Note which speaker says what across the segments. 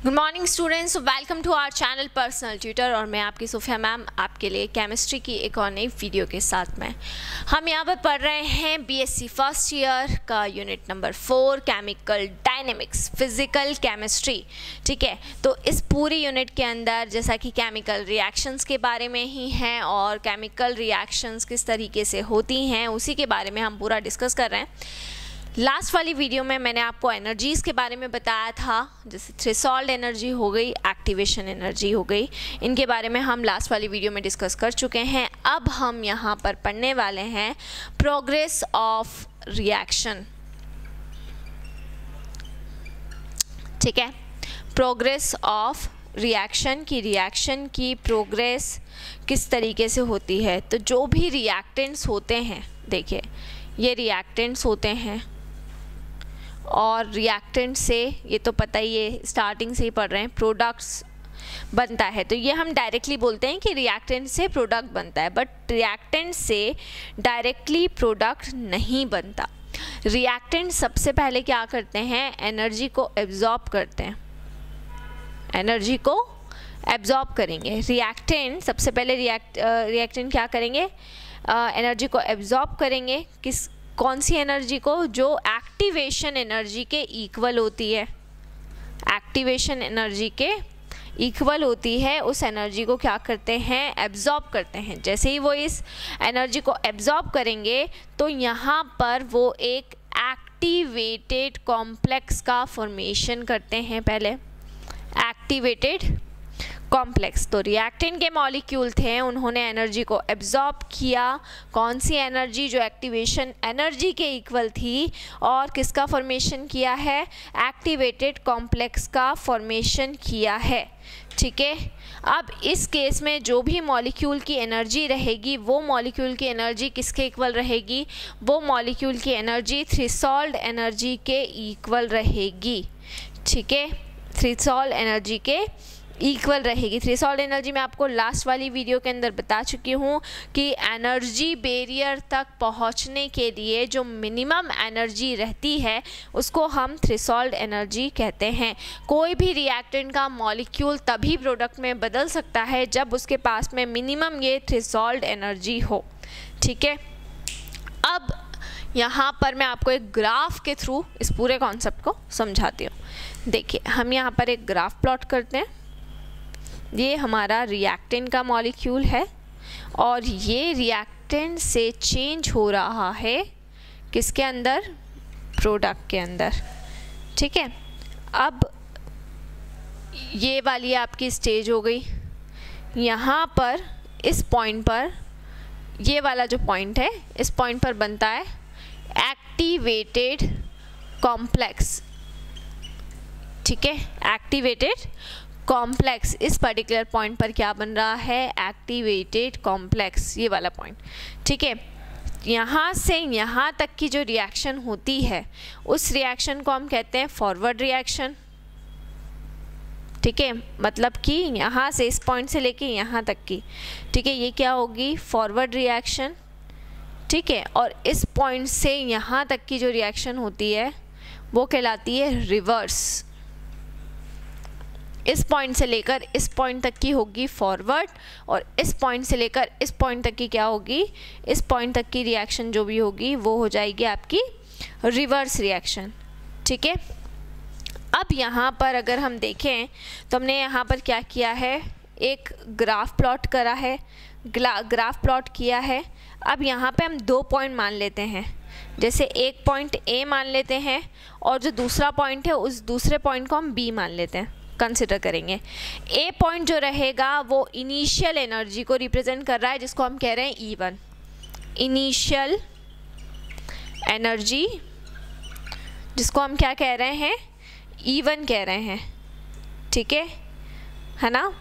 Speaker 1: Good morning students, welcome to our channel personal tutor. और मैं आपकी सोफिया मैम आपके लिए केमिस्ट्री की एक और नई वीडियो के साथ में हम यहाँ पर पढ़ रहे हैं बीएससी फर्स्ट ईयर का unit number 4 chemical dynamics physical chemistry. ठीक है, तो इस पूरी यूनिट के अंदर जैसा कि केमिकल रिएक्शंस के बारे में ही हैं और केमिकल रिएक्शंस किस तरीके से होती हैं उसी के बारे में हम पूरा डिस्कस कर रहे हैं। लास्ट वाली वीडियो में मैंने आपको एनर्जीज़ के बारे में बताया था, जैसे थ्रेशोल्ड एनर्जी हो गई, एक्टिवेशन एनर्जी हो गई। इनके बारे में हम लास्ट वाली वीडियो में डिस्कस कर चुके हैं। अब हम यहाँ पर पढ़ने वाले हैं प्रोग्रेस ऑफ रिएक्शन। ठीक है, प्रोग्रेस ऑफ रिएक्शन की प्रोग्रेस किस तरीके से होती है। तो जो भी रिएक्टेंट्स होते हैं, देखिए ये रिएक्टेंट्स होते हैं और रिएक्टेंट से ये तो पता ही है, स्टार्टिंग से ही पढ़ रहे हैं, प्रोडक्ट्स बनता है। तो ये हम डायरेक्टली बोलते हैं कि रिएक्टेंट से प्रोडक्ट बनता है, बट रिएक्टेंट से डायरेक्टली प्रोडक्ट नहीं बनता। रिएक्टेंट सबसे पहले क्या करते हैं, एनर्जी को एब्जॉर्ब करते हैं, एनर्जी को एब्जॉर्ब करेंगे। रिएक्टेंट सबसे पहले रिएक्टेंट क्या करेंगे, एनर्जी को एब्जॉर्ब करेंगे। कौन सी एनर्जी को, जो एक्टिवेशन एनर्जी के इक्वल होती है, एक्टिवेशन एनर्जी के इक्वल होती है, उस एनर्जी को क्या करते हैं, एब्जॉर्ब करते हैं। जैसे ही वो इस एनर्जी को एब्जॉर्ब करेंगे तो यहाँ पर वो एक एक्टिवेटेड कॉम्प्लेक्स का फॉर्मेशन करते हैं। पहले एक्टिवेटेड कॉम्प्लेक्स, तो रिएक्टेंट के मॉलिक्यूल थे, उन्होंने एनर्जी को एब्जॉर्ब किया। कौन सी एनर्जी, जो एक्टिवेशन एनर्जी के इक्वल थी, और किसका फॉर्मेशन किया है, एक्टिवेटेड कॉम्प्लेक्स का फॉर्मेशन किया है। ठीक है, अब इस केस में जो भी मॉलिक्यूल की एनर्जी रहेगी, वो मॉलिक्यूल की एनर्जी किसके इक्वल रहेगी, वो मॉलिक्यूल की एनर्जी थ्रेशोल्ड एनर्जी के इक्वल रहेगी। ठीक है, थ्रेशोल्ड एनर्जी के इक्वल रहेगी। थ्रेशोल्ड एनर्जी मैं आपको लास्ट वाली वीडियो के अंदर बता चुकी हूँ कि एनर्जी बैरियर तक पहुँचने के लिए जो मिनिमम एनर्जी रहती है उसको हम थ्रेशोल्ड एनर्जी कहते हैं। कोई भी रिएक्टेंट का मॉलिक्यूल तभी प्रोडक्ट में बदल सकता है जब उसके पास में मिनिमम ये थ्रेशोल्ड एनर्जी हो। ठीक है, अब यहाँ पर मैं आपको एक ग्राफ के थ्रू इस पूरे कॉन्सेप्ट को समझाती हूँ। देखिए, हम यहाँ पर एक ग्राफ प्लॉट करते हैं। ये हमारा रिएक्टेंट का मॉलिक्यूल है और ये रिएक्टेंट से चेंज हो रहा है किसके अंदर, प्रोडक्ट के अंदर। ठीक है, अब ये वाली आपकी स्टेज हो गई। यहाँ पर इस पॉइंट पर, ये वाला जो पॉइंट है, इस पॉइंट पर बनता है एक्टिवेटेड कॉम्प्लेक्स। ठीक है, एक्टिवेटेड कॉम्प्लेक्स, इस पर्टिकुलर पॉइंट पर क्या बन रहा है, एक्टिवेटेड कॉम्प्लेक्स, ये वाला पॉइंट। ठीक है, यहाँ से यहाँ तक की जो रिएक्शन होती है उस रिएक्शन को हम कहते हैं फॉरवर्ड रिएक्शन। ठीक है, मतलब कि यहाँ से, इस पॉइंट से लेके यहाँ तक की, ठीक है, ये क्या होगी, फॉरवर्ड रिएक्शन। ठीक है, और इस पॉइंट से यहाँ तक की जो रिएक्शन होती है वो कहलाती है रिवर्स। इस पॉइंट से लेकर इस पॉइंट तक की होगी फॉरवर्ड, और इस पॉइंट से लेकर इस पॉइंट तक की क्या होगी, इस पॉइंट तक की रिएक्शन जो भी होगी वो हो जाएगी आपकी रिवर्स रिएक्शन। ठीक है, अब यहाँ पर अगर हम देखें तो हमने यहाँ पर क्या किया है, एक ग्राफ प्लॉट करा है, ग्राफ प्लॉट किया है। अब यहाँ पे हम 2 पॉइंट मान लेते हैं, जैसे एक पॉइंट ए मान लेते हैं और जो दूसरा पॉइंट है उस दूसरे पॉइंट को हम बी मान लेते हैं, कंसिडर करेंगे। ए पॉइंट जो रहेगा वो इनिशियल एनर्जी को रिप्रेजेंट कर रहा है, जिसको हम कह रहे हैं E1, इनिशियल एनर्जी, जिसको हम क्या कह रहे हैं, E1 कह रहे हैं। ठीक है ना,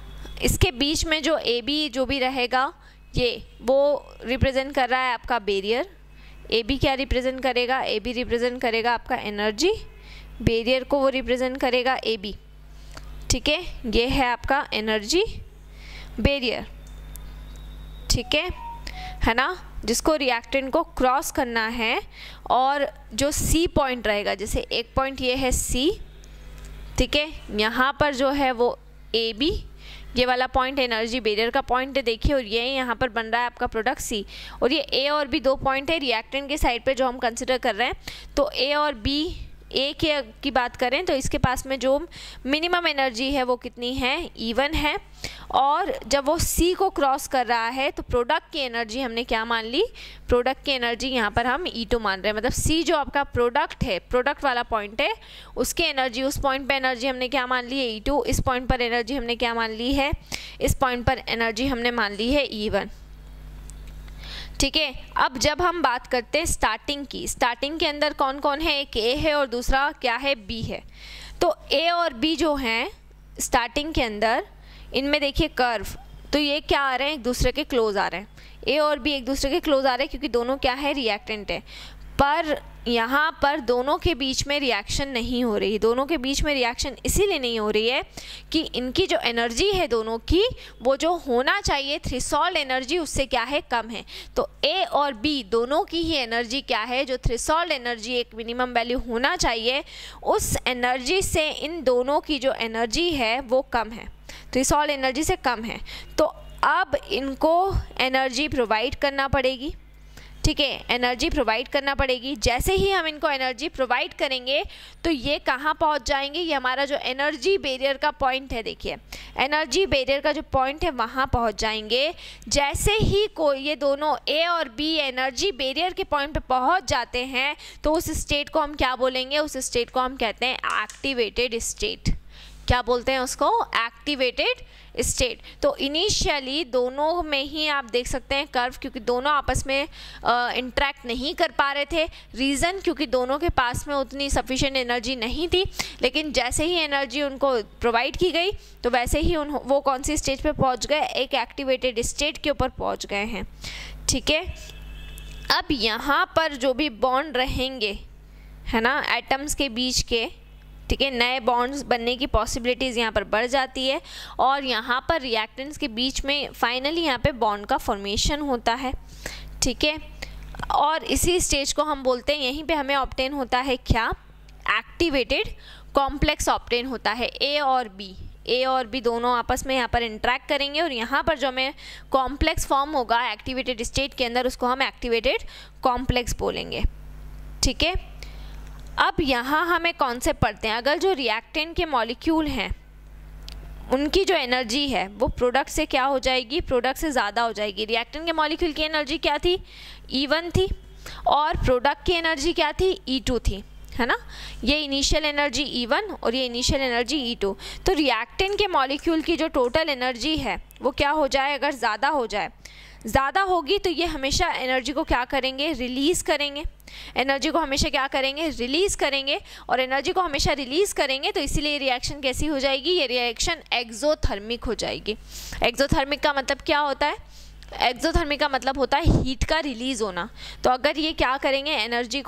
Speaker 1: इसके बीच में जो AB जो भी रहेगा ये वो रिप्रेजेंट कर रहा है आपका बैरियर। AB क्या रिप्रेजेंट करेगा, AB रिप्रेजेंट करेगा आपका एनर्जी, बैरियर को वो रिप्रेजेंट करेगा AB। ठीक है, ये है आपका एनर्जी बैरियर। ठीक है ना, जिसको रिएक्टेंट को क्रॉस करना है। और जो C पॉइंट रहेगा, जैसे एक पॉइंट ये है C, ठीक है, यहाँ पर जो है वो ए बी, ये वाला पॉइंट एनर्जी बैरियर का पॉइंट है देखिए, और ये यहाँ पर बन रहा है आपका प्रोडक्ट सी, और ये ए और बी दो पॉइंट है रिएक्टेंट के साइड पे जो हम कंसिडर कर रहे हैं। तो ए और बी, ए की बात करें तो इसके पास में जो मिनिमम एनर्जी है वो कितनी है, E1 है, और जब वो सी को क्रॉस कर रहा है तो प्रोडक्ट की एनर्जी हमने क्या मान ली, प्रोडक्ट की एनर्जी यहाँ पर हम E2 मान रहे हैं। मतलब सी जो आपका प्रोडक्ट है, प्रोडक्ट वाला पॉइंट है, उसकी एनर्जी, उस पॉइंट पे एनर्जी हमने क्या मान ली है, E2, इस पॉइंट पर एनर्जी हमने क्या मान ली है, इस पॉइंट पर एनर्जी हमने मान ली है E1। ठीक है, अब जब हम बात करते हैं स्टार्टिंग की, स्टार्टिंग के अंदर कौन कौन है, एक ए है और दूसरा क्या है, बी है। तो ए और बी जो हैं स्टार्टिंग के अंदर, इनमें देखिए कर्व, तो ये क्या आ रहे हैं, एक दूसरे के क्लोज आ रहे हैं, ए और बी एक दूसरे के क्लोज आ रहे हैं क्योंकि दोनों क्या है, रिएक्टेंट है। पर यहाँ पर दोनों के बीच में रिएक्शन नहीं हो रही, दोनों के बीच में रिएक्शन इसीलिए नहीं हो रही है कि इनकी जो एनर्जी है दोनों की, वो जो होना चाहिए थ्रेशोल्ड एनर्जी उससे क्या है, कम है। तो ए और बी दोनों की ही एनर्जी क्या है, जो थ्रेशोल्ड एनर्जी एक मिनिमम वैल्यू होना चाहिए, उस एनर्जी से इन दोनों की जो एनर्जी है वो कम है, थ्रेशोल्ड एनर्जी से कम है। तो अब इनको एनर्जी प्रोवाइड करना पड़ेगी। ठीक है, एनर्जी प्रोवाइड करना पड़ेगी। जैसे ही हम इनको एनर्जी प्रोवाइड करेंगे तो ये कहाँ पहुँच जाएंगे, ये हमारा जो एनर्जी बैरियर का पॉइंट है, देखिए एनर्जी बैरियर का जो पॉइंट है वहाँ पहुँच जाएंगे। जैसे ही कोई ये दोनों ए और बी एनर्जी बैरियर के पॉइंट पे पहुँच जाते हैं तो उस स्टेट को हम क्या बोलेंगे, उस स्टेट को हम कहते हैं एक्टिवेटेड स्टेट। क्या बोलते हैं उसको, एक्टिवेटेड स्टेट। तो इनिशियली दोनों में ही आप देख सकते हैं कर्व, क्योंकि दोनों आपस में इंटरेक्ट नहीं कर पा रहे थे। रीज़न क्योंकि दोनों के पास में उतनी सफिशिएंट एनर्जी नहीं थी, लेकिन जैसे ही एनर्जी उनको प्रोवाइड की गई तो वैसे ही वो कौन सी स्टेज पे पहुंच गए, एक एक्टिवेटेड स्टेट के ऊपर पहुंच गए हैं। ठीक है, अब यहाँ पर जो भी बॉन्ड रहेंगे है ना एटम्स के बीच के, ठीक है, नए बॉन्ड्स बनने की पॉसिबिलिटीज़ यहाँ पर बढ़ जाती है, और यहाँ पर रिएक्टेंट्स के बीच में फाइनली यहाँ पे बॉन्ड का फॉर्मेशन होता है। ठीक है, और इसी स्टेज को हम बोलते हैं, यहीं पे हमें ऑब्टेन होता है क्या, एक्टिवेटेड कॉम्प्लेक्स ऑब्टेन होता है। ए और बी दोनों आपस में यहाँ पर इंटरेक्ट करेंगे और यहाँ पर जो हमें कॉम्प्लेक्स फॉर्म होगा एक्टिवेटेड स्टेट के अंदर, उसको हम एक्टिवेटेड कॉम्प्लेक्स बोलेंगे। ठीक है, अब यहाँ हमें कॉन्सेप्ट पढ़ते हैं, अगर जो रिएक्टेंट के मॉलिक्यूल हैं उनकी जो एनर्जी है वो प्रोडक्ट से क्या हो जाएगी, प्रोडक्ट से ज़्यादा हो जाएगी। रिएक्टेंट के मॉलिक्यूल की एनर्जी क्या थी, E1 थी, और प्रोडक्ट की एनर्जी क्या थी, E2 थी, है ना। ये इनिशियल एनर्जी E1 और ये इनिशियल एनर्जी E2। तो रिएक्टेंट के मॉलिक्यूल की जो टोटल एनर्जी है वो क्या हो जाए, अगर ज़्यादा हो जाए, ज़्यादा होगी तो ये हमेशा एनर्जी को क्या करेंगे, रिलीज़ करेंगे। एनर्जी को हमेशा क्या करेंगे, रिलीज़ करेंगे, और एनर्जी को हमेशा रिलीज़ करेंगे तो इसीलिए रिएक्शन कैसी हो जाएगी, ये रिएक्शन एक्सोथर्मिक हो जाएगी। एक्सोथर्मिक का मतलब क्या होता है, एक्सोथर्मिक का मतलब होता है हीट का रिलीज़ होना। तो अगर ये क्या करेंगे, एनर्जी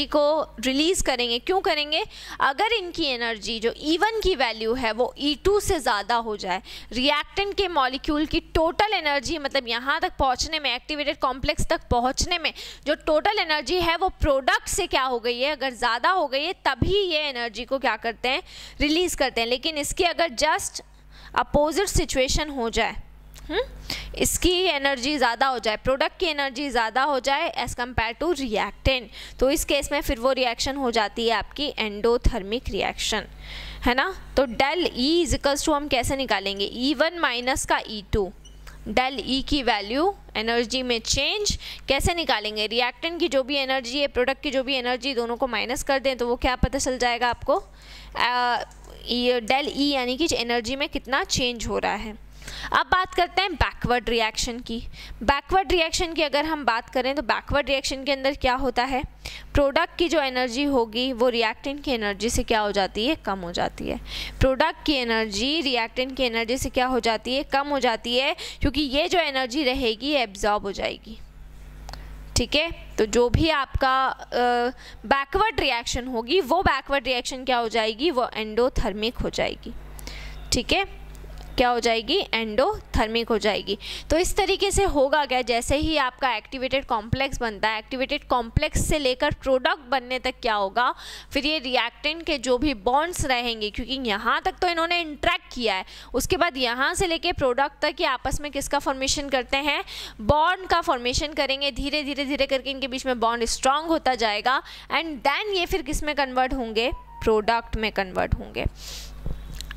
Speaker 1: को रिलीज़ करेंगे, क्यों करेंगे, अगर इनकी एनर्जी जो E1 की वैल्यू है वो E2 से ज़्यादा हो जाए, रिएक्टेंट के मॉलिक्यूल की टोटल एनर्जी, मतलब यहाँ तक पहुँचने में, एक्टिवेटेड कॉम्प्लेक्स तक पहुँचने में जो टोटल एनर्जी है वो प्रोडक्ट से क्या हो गई है, अगर ज़्यादा हो गई है, तभी ये एनर्जी को क्या करते हैं, रिलीज़ करते हैं। लेकिन इसकी अगर जस्ट अपोजिट सिचुएशन हो जाए, इसकी एनर्जी ज़्यादा हो जाए, प्रोडक्ट की एनर्जी ज़्यादा हो जाए एज़ कम्पेयर टू रिएक्टेंट, तो इस केस में फिर वो रिएक्शन हो जाती है आपकी एंडोथर्मिक रिएक्शन, है ना। तो del E is equals to हम कैसे निकालेंगे, E1 माइनस का E2, डेल E की वैल्यू एनर्जी में चेंज कैसे निकालेंगे, रिएक्टेंट की जो भी एनर्जी है, प्रोडक्ट की जो भी एनर्जी, दोनों को माइनस कर दें तो वो क्या पता चल जाएगा आपको, डेल E यानी कि एनर्जी में कितना चेंज हो रहा है। अब बात करते हैं बैकवर्ड रिएक्शन की। बैकवर्ड रिएक्शन की अगर हम बात करें तो बैकवर्ड रिएक्शन के अंदर क्या होता है, प्रोडक्ट की जो एनर्जी होगी वो रिएक्टेंट की एनर्जी से क्या हो जाती है, कम हो जाती है। प्रोडक्ट की एनर्जी रिएक्टेंट की एनर्जी से क्या हो जाती है, कम हो जाती है, क्योंकि ये जो एनर्जी रहेगी एब्जॉर्ब हो जाएगी। ठीक है, तो जो भी आपका बैकवर्ड रिएक्शन होगी वो बैकवर्ड रिएक्शन क्या हो जाएगी, वो एंडोथर्मिक हो जाएगी। ठीक है, क्या हो जाएगी, एंडोथर्मिक हो जाएगी। तो इस तरीके से होगा क्या, जैसे ही आपका एक्टिवेटेड कॉम्प्लेक्स बनता है, एक्टिवेटेड कॉम्प्लेक्स से लेकर प्रोडक्ट बनने तक क्या होगा, फिर ये रिएक्टेंट के जो भी बॉन्ड्स रहेंगे, क्योंकि यहाँ तक तो इन्होंने इंटरेक्ट किया है, उसके बाद यहाँ से लेके प्रोडक्ट तक ये आपस में किसका फॉर्मेशन करते हैं, बॉन्ड का फॉर्मेशन करेंगे। धीरे धीरे धीरे करके इनके बीच में बॉन्ड स्ट्रांग होता जाएगा एंड देन ये फिर किस में कन्वर्ट होंगे, प्रोडक्ट में कन्वर्ट होंगे।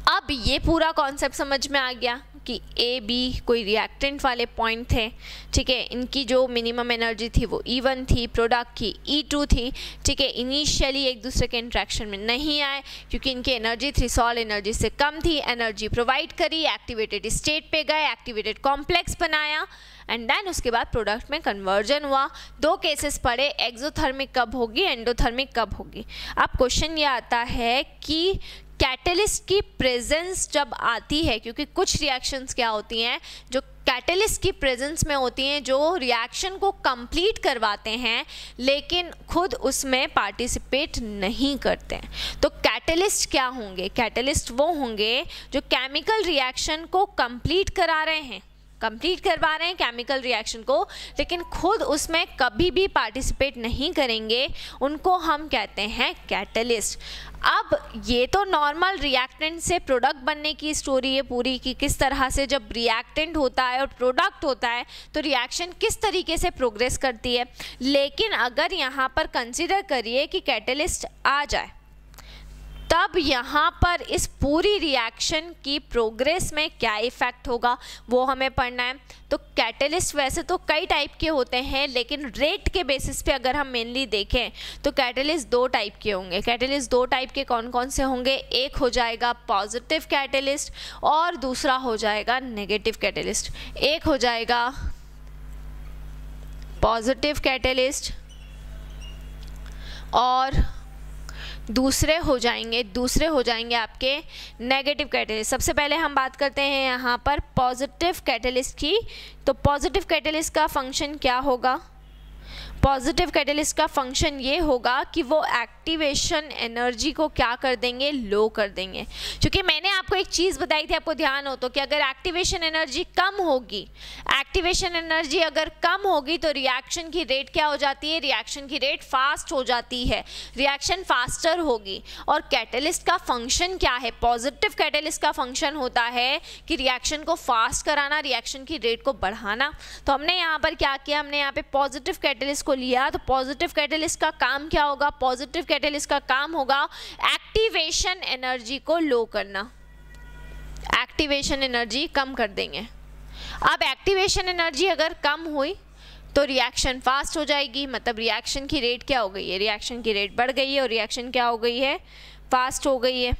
Speaker 1: अब ये पूरा कॉन्सेप्ट समझ में आ गया कि ए बी कोई रिएक्टेंट वाले पॉइंट थे, ठीक है। इनकी जो मिनिमम एनर्जी थी वो E1 थी, प्रोडक्ट की E2 थी, ठीक है। इनिशियली एक दूसरे के इंट्रैक्शन में नहीं आए क्योंकि इनकी एनर्जी थ्रेशोल्ड एनर्जी से कम थी, एनर्जी प्रोवाइड करी, एक्टिवेटेड स्टेट पे गए, एक्टिवेटेड कॉम्प्लेक्स बनाया एंड देन उसके बाद प्रोडक्ट में कन्वर्जन हुआ। दो केसेस पड़े, एक्सोथर्मिक कब होगी, एंडोथर्मिक कब होगी। अब क्वेश्चन ये आता है कि कैटलिस्ट की प्रेजेंस जब आती है, क्योंकि कुछ रिएक्शंस क्या होती हैं जो कैटलिस्ट की प्रेजेंस में होती हैं, जो रिएक्शन को कंप्लीट करवाते हैं लेकिन खुद उसमें पार्टिसिपेट नहीं करते हैं। तो कैटलिस्ट क्या होंगे, कैटलिस्ट वो होंगे जो केमिकल रिएक्शन को कंप्लीट करा रहे हैं, कंप्लीट करवा रहे हैं केमिकल रिएक्शन को, लेकिन खुद उसमें कभी भी पार्टिसिपेट नहीं करेंगे, उनको हम कहते हैं कैटलिस्ट। अब ये तो नॉर्मल रिएक्टेंट से प्रोडक्ट बनने की स्टोरी है पूरी, कि किस तरह से जब रिएक्टेंट होता है और प्रोडक्ट होता है तो रिएक्शन किस तरीके से प्रोग्रेस करती है। लेकिन अगर यहाँ पर कंसिडर करिए कि कैटलिस्ट आ जाए, तब यहाँ पर इस पूरी रिएक्शन की प्रोग्रेस में क्या इफ़ेक्ट होगा वो हमें पढ़ना है। तो कैटलिस्ट वैसे तो कई टाइप के होते हैं, लेकिन रेट के बेसिस पे अगर हम मेनली देखें तो कैटलिस्ट दो टाइप के होंगे। कैटलिस्ट दो टाइप के कौन कौन से होंगे, एक हो जाएगा पॉजिटिव कैटलिस्ट और दूसरा हो जाएगा नेगेटिव कैटलिस्ट। एक हो जाएगा पॉजिटिव कैटलिस्ट और दूसरे हो जाएंगे आपके नेगेटिव कैटलिस्ट। सबसे पहले हम बात करते हैं यहाँ पर पॉजिटिव कैटलिस्ट की। तो पॉजिटिव कैटलिस्ट का फंक्शन क्या होगा, पॉजिटिव कैटलिस्ट का फंक्शन ये होगा कि वो एक्टिवेशन एनर्जी को क्या कर देंगे, लो कर देंगे। क्योंकि मैंने आपको एक चीज़ बताई थी, आपको ध्यान हो तो, कि अगर एक्टिवेशन एनर्जी कम होगी, एक्टिवेशन एनर्जी अगर कम होगी तो रिएक्शन की रेट क्या हो जाती है, रिएक्शन की रेट फास्ट हो जाती है, रिएक्शन फास्टर होगी। और कैटलिस्ट का फंक्शन क्या है, पॉजिटिव कैटलिस्ट का फंक्शन होता है कि रिएक्शन को फास्ट कराना, रिएक्शन की रेट को बढ़ाना। तो हमने यहाँ पर क्या किया, हमने यहाँ पे पॉजिटिव कैटलिस्ट को लिया। तो पॉजिटिव कैटलिस्ट का काम क्या होगा, पॉजिटिव कैटलिस्ट का काम होगा एक्टिवेशन एनर्जी को लो करना, एक्टिवेशन एनर्जी कम कर देंगे। अब एक्टिवेशन एनर्जी अगर कम हुई तो रिएक्शन फास्ट हो जाएगी, मतलब रिएक्शन की रेट क्या हो गई है, रिएक्शन की रेट बढ़ गई है और रिएक्शन क्या हो गई है, फास्ट हो गई है,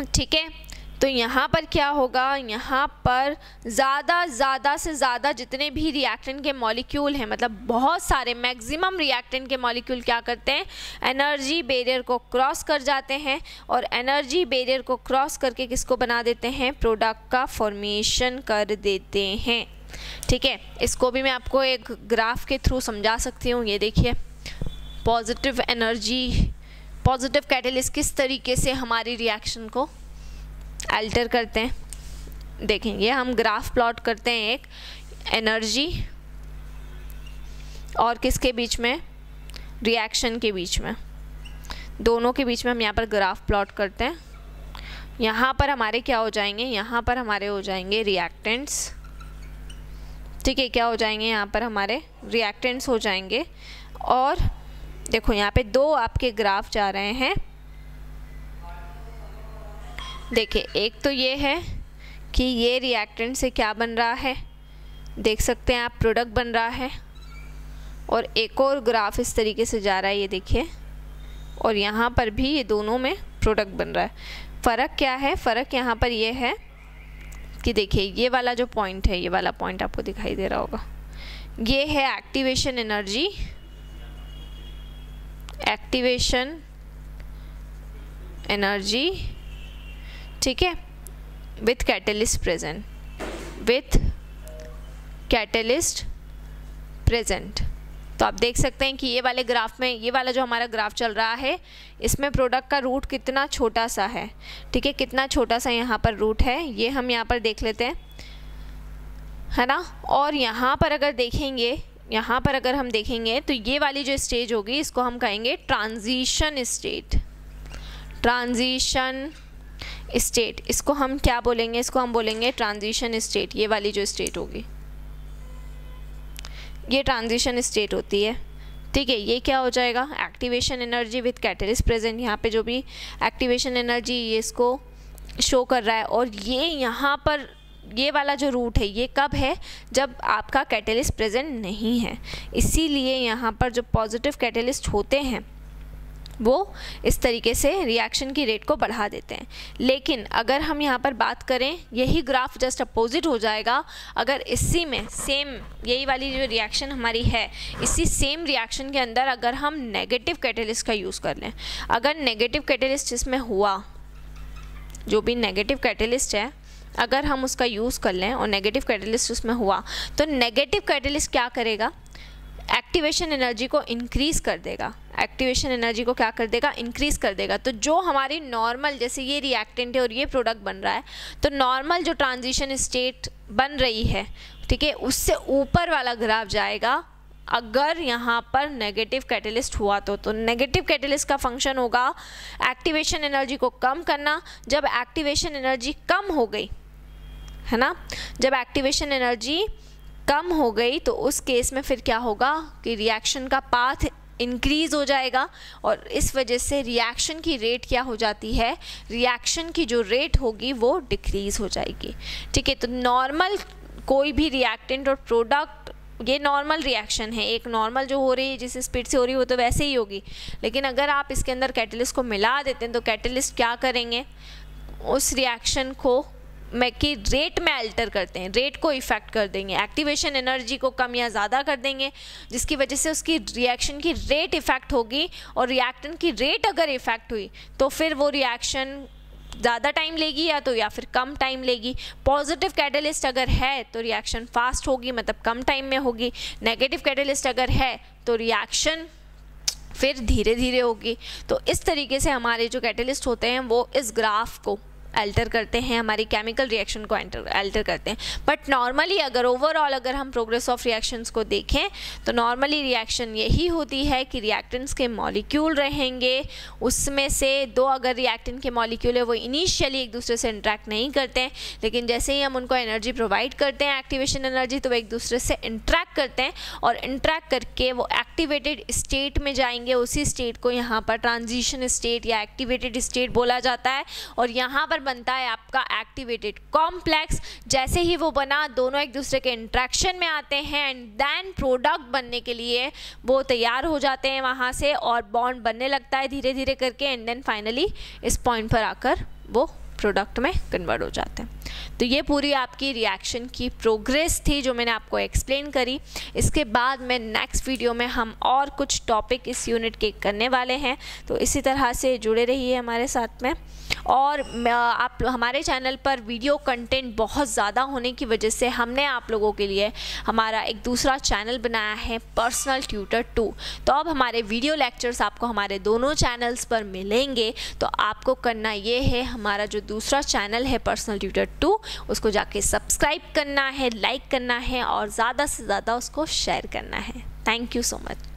Speaker 1: ठीक है। तो यहाँ पर क्या होगा, यहाँ पर ज़्यादा से ज़्यादा जितने भी रिएक्टेंट के मॉलिक्यूल हैं, मतलब बहुत सारे मैक्सिमम रिएक्टेंट के मॉलिक्यूल क्या करते हैं, एनर्जी बैरियर को क्रॉस कर जाते हैं और एनर्जी बैरियर को क्रॉस करके किसको बना देते हैं, प्रोडक्ट का फॉर्मेशन कर देते हैं, ठीक है। इसको भी मैं आपको एक ग्राफ के थ्रू समझा सकती हूँ। ये देखिए पॉजिटिव एनर्जी, पॉजिटिव कैटलिस्ट किस तरीके से हमारी रिएक्शन को अल्टर करते हैं। देखेंगे हम ग्राफ प्लॉट करते हैं, एक एनर्जी और किसके बीच में, रिएक्शन के बीच में, दोनों के बीच में हम यहाँ पर ग्राफ प्लॉट करते हैं। यहाँ पर हमारे क्या हो जाएंगे, यहाँ पर हमारे हो जाएंगे रिएक्टेंट्स, ठीक है, क्या हो जाएंगे, यहाँ पर हमारे रिएक्टेंट्स हो जाएंगे। और देखो यहाँ पे दो आपके ग्राफ जा रहे हैं, देखिए एक तो ये है कि ये रिएक्टेंट से क्या बन रहा है, देख सकते हैं आप, प्रोडक्ट बन रहा है। और एक और ग्राफ इस तरीके से जा रहा है, ये देखिए, और यहाँ पर भी ये दोनों में प्रोडक्ट बन रहा है। फ़र्क क्या है, फ़र्क यहाँ पर ये है कि देखिए ये वाला जो पॉइंट है, ये वाला पॉइंट आपको दिखाई दे रहा होगा, ये है एक्टिवेशन एनर्जी, एक्टिवेशन एनर्जी, ठीक है, with catalyst present, with catalyst present, तो आप देख सकते हैं कि ये वाले ग्राफ में, ये वाला जो हमारा ग्राफ चल रहा है, इसमें प्रोडक्ट का रूट कितना छोटा सा है, ठीक है, कितना छोटा सा यहाँ पर रूट है, ये हम यहाँ पर देख लेते हैं, है ना। और यहाँ पर अगर देखेंगे, यहाँ पर अगर हम देखेंगे तो ये वाली जो स्टेज होगी इसको हम कहेंगे ट्रांजिशन स्टेट। ट्रांजिशन स्टेट, इसको हम क्या बोलेंगे, इसको हम बोलेंगे ट्रांजिशन स्टेट। ये वाली जो स्टेट होगी ये ट्रांजिशन स्टेट होती है, ठीक है। ये क्या हो जाएगा, activation energy with catalyst present. यहाँ पे जो भी एक्टिवेशन एनर्जी ये इसको शो कर रहा है, और ये यहाँ पर ये वाला जो रूट है ये कब है, जब आपका कैटलिस्ट प्रेजेंट नहीं है। इसीलिए यहाँ पर जो पॉजिटिव कैटलिस्ट होते हैं वो इस तरीके से रिएक्शन की रेट को बढ़ा देते हैं। लेकिन अगर हम यहाँ पर बात करें, यही ग्राफ जस्ट अपोजिट हो जाएगा अगर इसी में सेम यही वाली जो रिएक्शन हमारी है, इसी सेम रिएक्शन के अंदर अगर हम नेगेटिव कैटलिस्ट का यूज़ कर लें। अगर नेगेटिव कैटलिस्ट इसमें हुआ, जो भी नेगेटिव कैटलिस्ट है अगर हम उसका यूज़ कर लें और नेगेटिव कैटलिस्ट उसमें हुआ, तो नेगेटिव कैटलिस्ट क्या करेगा, एक्टिवेशन एनर्जी को इंक्रीज़ कर देगा। एक्टिवेशन एनर्जी को क्या कर देगा, इंक्रीज़ कर देगा। तो जो हमारी नॉर्मल, जैसे ये रिएक्टेंट है और ये प्रोडक्ट बन रहा है, तो नॉर्मल जो ट्रांजिशन स्टेट बन रही है, ठीक है, उससे ऊपर वाला ग्राफ जाएगा अगर यहाँ पर नेगेटिव कैटलिस्ट हुआ तो नेगेटिव कैटलिस्ट का फंक्शन होगा एक्टिवेशन एनर्जी को कम करना। जब एक्टिवेशन एनर्जी कम हो गई, है ना, जब एक्टिवेशन एनर्जी कम हो गई तो उस केस में फिर क्या होगा कि रिएक्शन का पाथ इंक्रीज हो जाएगा, और इस वजह से रिएक्शन की रेट क्या हो जाती है, रिएक्शन की जो रेट होगी वो डिक्रीज हो जाएगी, ठीक है। तो नॉर्मल कोई भी रिएक्टेंट और प्रोडक्ट, ये नॉर्मल रिएक्शन है, एक नॉर्मल जो हो रही है जिस स्पीड से हो रही है वो तो वैसे ही होगी। लेकिन अगर आप इसके अंदर कैटलिस्ट को मिला देते हैं तो कैटलिस्ट क्या करेंगे, उस रिएक्शन को की रेट में अल्टर करते हैं, रेट को इफेक्ट कर देंगे, एक्टिवेशन एनर्जी को कम या ज़्यादा कर देंगे, जिसकी वजह से उसकी रिएक्शन की रेट इफेक्ट होगी। और रिएक्टेंट की रेट अगर इफेक्ट हुई तो फिर वो रिएक्शन ज़्यादा टाइम लेगी या फिर कम टाइम लेगी। पॉजिटिव कैटलिस्ट अगर है तो रिएक्शन फास्ट होगी, मतलब कम टाइम में होगी। नेगेटिव कैटलिस्ट अगर है तो रिएक्शन फिर धीरे धीरे होगी। तो इस तरीके से हमारे जो कैटलिस्ट होते हैं वो इस ग्राफ को अल्टर करते हैं, हमारी केमिकल रिएक्शन को अल्टर करते हैं। बट नॉर्मली अगर ओवरऑल अगर हम प्रोग्रेस ऑफ रिएक्शंस को देखें तो नॉर्मली रिएक्शन यही होती है कि रिएक्टेंट्स के मॉलिक्यूल रहेंगे, उसमें से दो अगर रिएक्टेंट के मॉलिक्यूल है वो इनिशियली एक दूसरे से इंटरेक्ट नहीं करते हैं, लेकिन जैसे ही हम उनको एनर्जी प्रोवाइड करते हैं, एक्टिवेशन एनर्जी, तो वो एक दूसरे से इंटरेक्ट करते हैं और इंटरेक्ट करके वो एक्टिवेटेड स्टेट में जाएंगे। उसी स्टेट को यहाँ पर ट्रांजिशन स्टेट या एक्टिवेटेड स्टेट बोला जाता है। और यहाँ पर बनता है आपका एक्टिवेटेड कॉम्प्लेक्स। जैसे ही वो बना, दोनों एक दूसरे के इंट्रैक्शन में आते हैं एंड देन प्रोडक्ट बनने के लिए वो तैयार हो जाते हैं वहाँ से, और बॉन्ड बनने लगता है धीरे धीरे करके, एंड देन फाइनली इस पॉइंट पर आकर वो प्रोडक्ट में कन्वर्ट हो जाते हैं। तो ये पूरी आपकी रिएक्शन की प्रोग्रेस थी जो मैंने आपको एक्सप्लेन करी। इसके बाद में नेक्स्ट वीडियो में हम और कुछ टॉपिक इस यूनिट के करने वाले हैं, तो इसी तरह से जुड़े रहिए हमारे साथ में। और आप हमारे चैनल पर वीडियो कंटेंट बहुत ज़्यादा होने की वजह से हमने आप लोगों के लिए हमारा एक दूसरा चैनल बनाया है, पर्सनल ट्यूटर 2। तो अब हमारे वीडियो लेक्चर्स आपको हमारे दोनों चैनल्स पर मिलेंगे। तो आपको करना ये है, हमारा जो दूसरा चैनल है पर्सनल ट्यूटर 2, उसको जाके सब्सक्राइब करना है, लाइक करना है और ज़्यादा से ज़्यादा उसको शेयर करना है। Thank you so much.